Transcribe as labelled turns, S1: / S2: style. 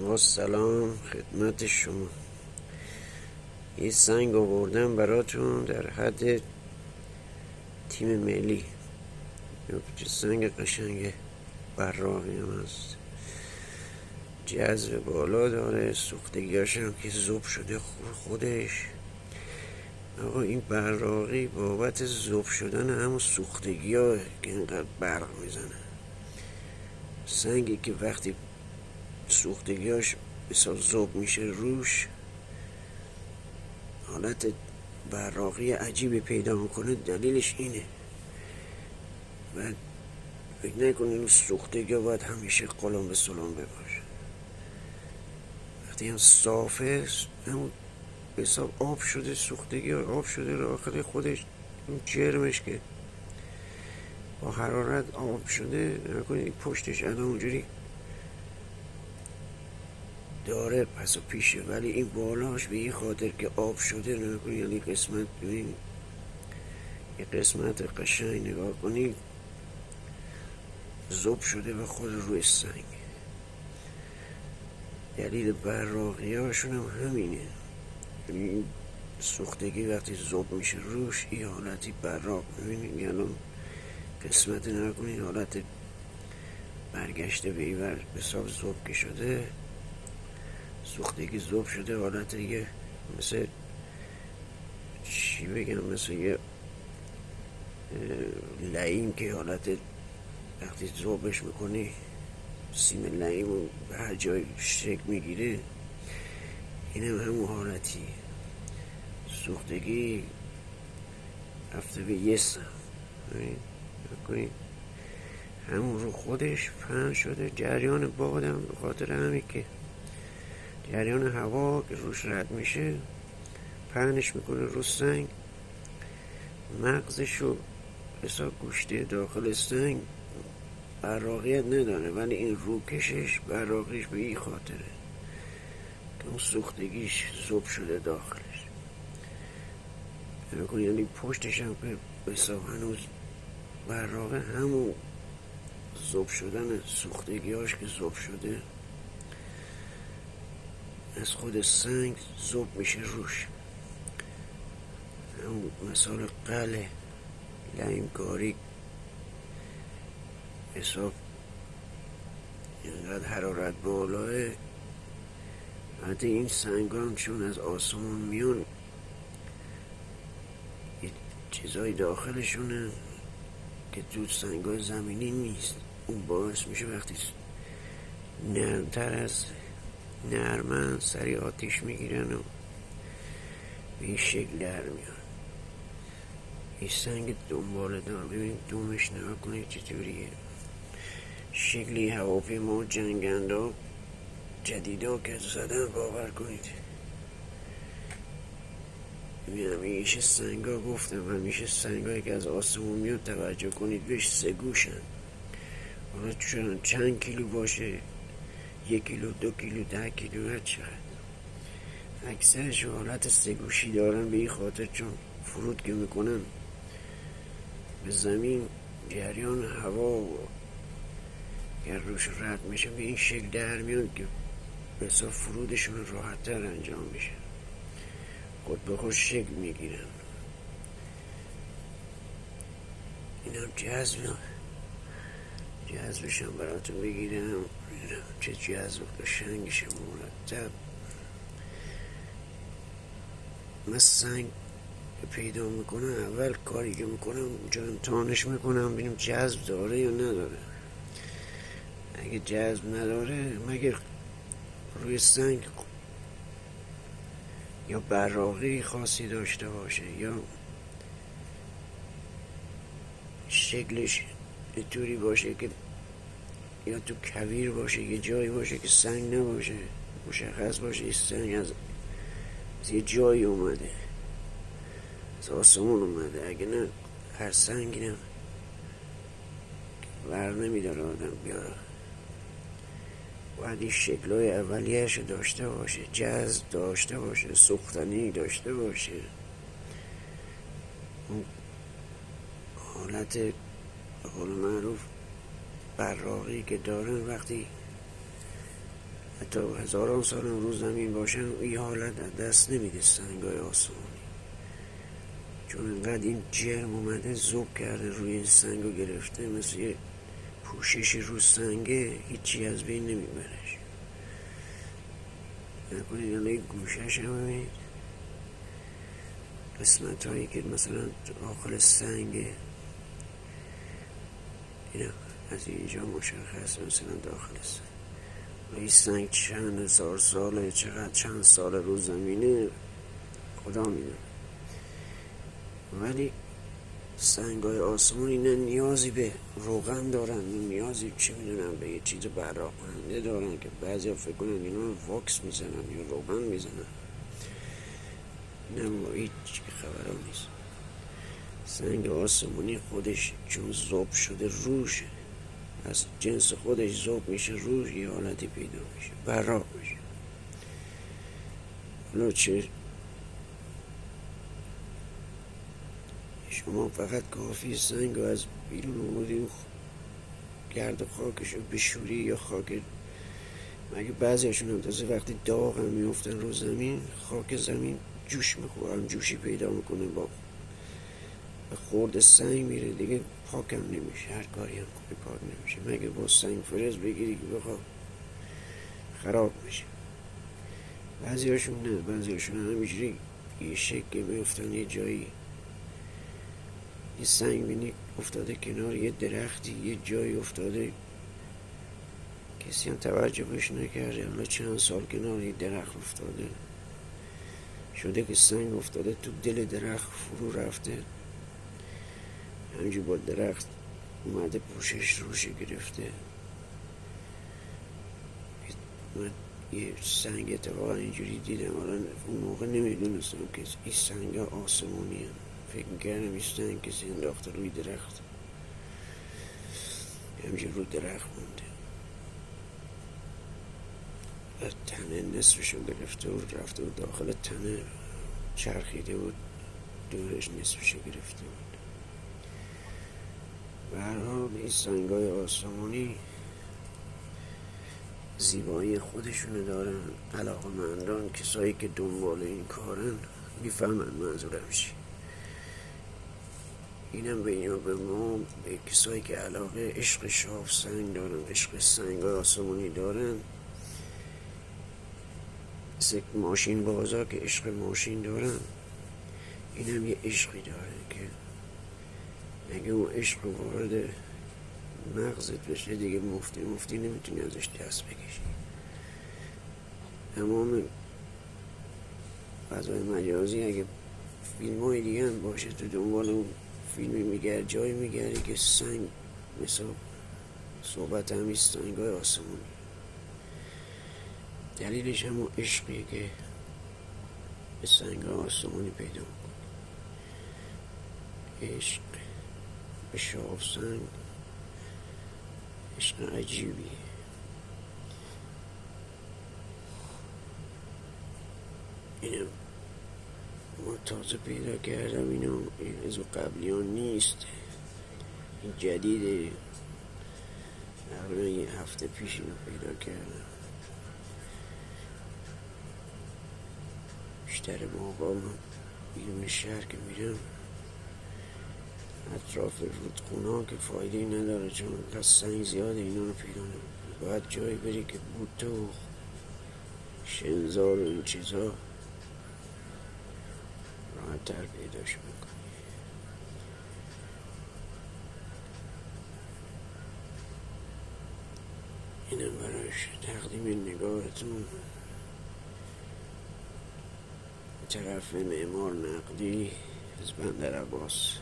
S1: با سلام خدمت شما. یه سنگ آوردم براتون در حد تیم ملی. چه سنگ قشنگه، براقی هم هست، جذب بالا داره، سوختگیاش هم که ذوب شده خودش. آقا این براقی بابت ذوب شدن همون سوختگی ها که اینقدر برق میزنه. سنگی که وقتی سوختگیاش بسا ذوب میشه روش، حالت براقی عجیبی پیدا میکنه. دلیلش اینه و فکر نکنین سوختگی باید همیشه قلم به سلام باشه. وقتی هم صافه، همون به حساب آب شده، سوختگی آب شده داخل خودش، این جرمش که با حرارت آب شده، نکنید پشتش الان اونجوری داره پس و پیشه، ولی این بالاش به این خاطر که آب شده، نکنید یعنی قسمت، ببین یه قسمت قشنگ نگاه کنید ذوب شده به خود روی سنگ. دلیل براقی هاشون هم همینه. این سوختگی وقتی ذوب میشه روش، این حالتی براق میبینید. یعنی قسمت نکنید حالت برگشته به این ور به حساب ذوب که شده، سوختگی ذوب شده، حالت یه مثل چی بگم، مثل یه لعیم که حالت وقتی ذوبش میکنی سیم لعیم و به هر جای شکل میگیره، این هم همون حالتی. سوختگی رفته به یه سم، همون رو خودش پهن شده. جریان بادم به خاطر همین که جریان هوا که روش رد میشه پهنش میکنه رو سنگ، مغزش رو حساب گوشته داخل سنگ براقیت نداره، ولی این روکشش براقیش به این خاطره که اون سوختگیش ذوب شده داخلش. یعنی پشتش هم به حساب هنوز براقه، همون ذوب شدن سوختگیاش که ذوب شده از خود سنگ ذوب میشه روش. همون مثال قله لعیمکاری حساب اینقدر حرارت بالاه، حتی این سنگان چون از آسمون میان یه چیزای داخلشونه که تو سنگای زمینی نیست. اون باعث میشه وقتی نرمتر از نرمن سری آتیش میگیرن و به این شکل در میان. این سنگ دنباله دار، ببینید دومش نگاه کنید چطوریه، شکلی هواپیما و جنگنده جدیدا که زدن، باور کنید. همیشه سنگا گفتم، همیشه سنگایی که از آسمون میاد توجه کنید بهش سه گوشن. حالا چند کیلو باشه، 1 کیلو، 2 کیلو، 10 کیلو، هر چقدر، اکثرش حالت سه گوشی دارن به این خاطر چون فرود که میکنن به زمین، جریان هوا و گر روش رد میشه به این شکل در میاد که به حساب فرودشون راحت تر انجام میشه، خود به خود شکل میگیرن. این هم جذبش هم براتون بگیرم، چه جذب قشنگشه، مرتب. من سنگ پیدا میکنم، اول کاری که میکنم اونجا امتحانش میکنم ببینم جذب داره یا نداره. اگه جذب نداره، مگه روی سنگ یا براقی خاصی داشته باشه یا شکلش اینطوری باشه که یا تو کویر باشه، یه جایی باشه که سنگ نباشه، مشخص باشه این سنگ از یه جایی اومده، از آسمون اومده. اگه نه هر سنگی نه ور نمیداره آدم بیاره، باید این شکلهای اولیهش داشته باشه، جذب داشته باشه، سوختنی داشته باشه. اون حالت به قول معروف براقی که دارن وقتی تا هزاران سال رو زمین باشن این حالت دست نمیده سنگای آسمانی، چون انقدر این جرم اومده ذوب کرده روی این سنگو گرفته، مثل یه پوششی رو سنگه، هیچی از بین نمیبرش. نکنید الان این گوشش هم ببینید، قسمت هایی که مثلا داخل سنگه، اینا از اینجا مشخص مثلا داخل سنگ. این سنگ چند هزار ساله، چند سال رو زمینه خدا میدونه. ولی سنگای آسمانی نه نیازی به روغن دارن، نه نیازی چه میدونم به یه چیز براق کننده دارن که بعضی ها فکر کنن اینا رو واکس میزنن یا روغن میزنن. نه، هیچ خبر نیست. سنگ آسمانی خودش چون ذوب شده روش، از جنس خودش ذوب میشه روش، یه حالتی پیدا میشه، براق میشه. حالا چه شما فقط کافی سنگ رو از بیرون اومدی گرد خاکش رو بشوری یا خاک، مگه بعضیشون هم تازه وقتی داغ هم میفتن رو زمین، خاک زمین جوش میخورن، جوشی پیدا میکنه، با خورد سنگ میره دیگه، پاکم نمیشه، هر کاری هم کنی پاک نمیشه، مگه با سنگ فرز بگیری که بخواه خراب میشه. بعضیاشون نه، بعضیاشون همینجوری یه شکل میفتن یه جایی، یه سنگ بینی افتاده کنار یه درختی، یه جایی افتاده کسی هم توجه بهش نکرده، حالا چند سال کنار یه درخت افتاده شده که سنگ افتاده تو دل درخت فرو رفته، همینجور با درخت اومده پوشش روش گرفته. من یه سنگ اتفاقا اینجوری دیدم، حالا اون موقع نمیدونستم که این سنگ آسمانی هم. فکر میکردم این سنگ کسی انداخته روی درخت، همینجور روی درخت مونده، تنه نصفشو گرفته و رفته و داخل تنه چرخیده بود، دورش نصفشو گرفته بود. به هر حال این سنگای آسمانی زیبایی خودشونو دارن. علاقه‌مندان، کسایی که دنبال این کارن میفهمن منظورم چیه. اینم به ما، به کسایی که علاقه عشق شاف سنگ دارن، عشق سنگای آسمانی دارن، ماشین بازا که عشق ماشین دارن، اینم یه عشقی داره که اگه اون عشق وارد مغزت بشه دیگه مفتی نمیتونی ازش دست بکشی. تمام فضای مجازی اگه فیلم های دیگه هم باشه، تو دنبال اون فیلمی میگرد، جایی میگردی که سنگ، مثل صحبت همی سنگ های آسمانی، دلیلش همون عشقیه که به سنگ های آسمانی پیدا میکنی. عشق به شاف سنگ عشق عجیبیه. اینم ما تازه پیدا کردم، اینو از قبلیان نیست، این جدیده، تقریبا یه هفته پیش اینو پیدا کردم. بیشتر موقع من بیرون شهر که میرم، اطراف رودخونه که فایده نداره، چون اینقدر سنگ زیاده، اینا رو پیدا نمی‌کنی. باید جایی بری که بوته و شنزار و این چیزا راحت تر پیداش میکنی. اینم برایش تقدیم نگاهتون. طرف معمار نقدی از بندر عباس.